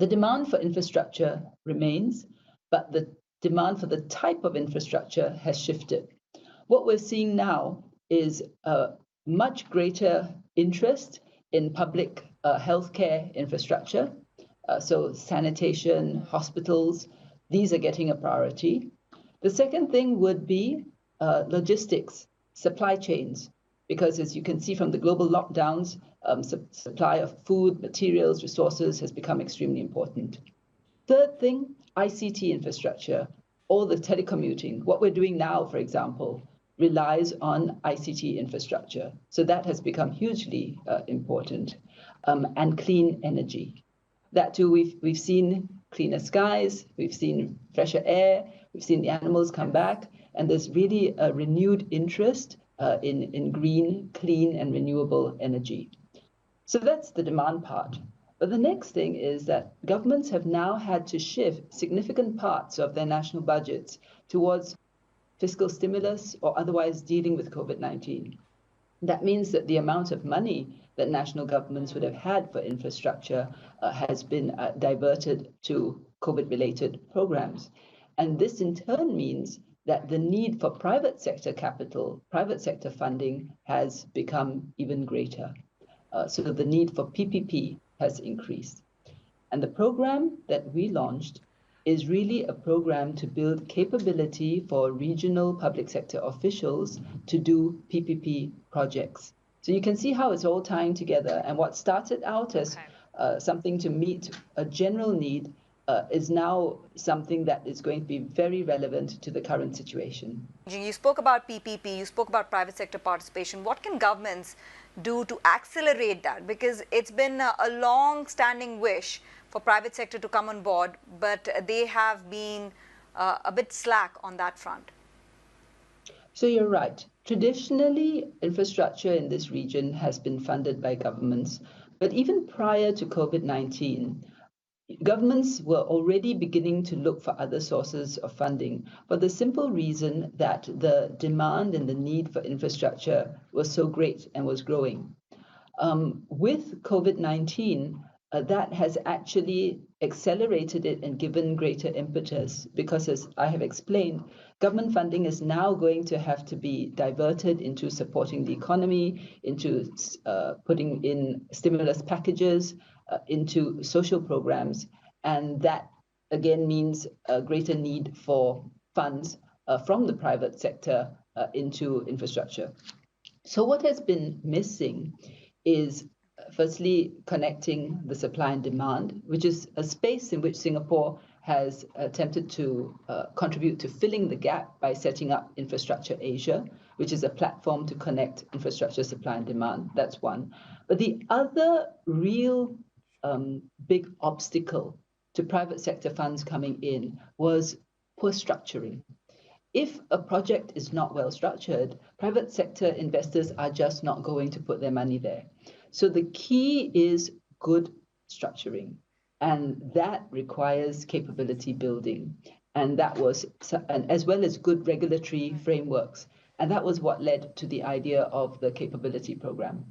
The demand for infrastructure remains, but the demand for the type of infrastructure has shifted. What we're seeing now is a much greater interest in public healthcare infrastructure. So sanitation, hospitals, these are getting a priority. The second thing would be logistics, supply chains, because as you can see from the global lockdowns, supply of food, materials, resources has become extremely important. Third thing, ICT infrastructure, all the telecommuting. What we're doing now, for example, relies on ICT infrastructure. So that has become hugely important. And clean energy. That too, we've seen cleaner skies, we've seen fresher air, we've seen the animals come back, and there's really a renewed interest in green, clean, and renewable energy. So that's the demand part. But the next thing is that governments have now had to shift significant parts of their national budgets towards fiscal stimulus or otherwise dealing with COVID-19. That means that the amount of money that national governments would have had for infrastructure has been diverted to COVID-related programs. And this in turn means that the need for private sector capital, private sector funding has become even greater. So the need for PPP has increased. And the program that we launched is really a program to build capability for regional public sector officials to do PPP projects. So you can see how it's all tying together. And what started out as something to meet a general need is now something that is going to be very relevant to the current situation. You spoke about PPP, you spoke about private sector participation. What can governments do to accelerate that? Because it's been a long-standing wish for private sector to come on board, but they have been a bit slack on that front. So you're right. Traditionally, infrastructure in this region has been funded by governments, but even prior to COVID-19, governments were already beginning to look for other sources of funding for the simple reason that the demand and the need for infrastructure was so great and was growing. With COVID-19, that has actually accelerated it and given greater impetus because, as I have explained, government funding is now going to have to be diverted into supporting the economy, into putting in stimulus packages, into social programs. And that, again, means a greater need for funds from the private sector into infrastructure. So what has been missing is firstly, connecting the supply and demand, which is a space in which Singapore has attempted to contribute to filling the gap by setting up Infrastructure Asia, which is a platform to connect infrastructure supply and demand. That's one. But the other real big obstacle to private sector funds coming in was poor structuring. If a project is not well structured, private sector investors are just not going to put their money there. So the key is good structuring, and that requires capability building, and that was, and as well as good regulatory frameworks, and that was what led to the idea of the capability program.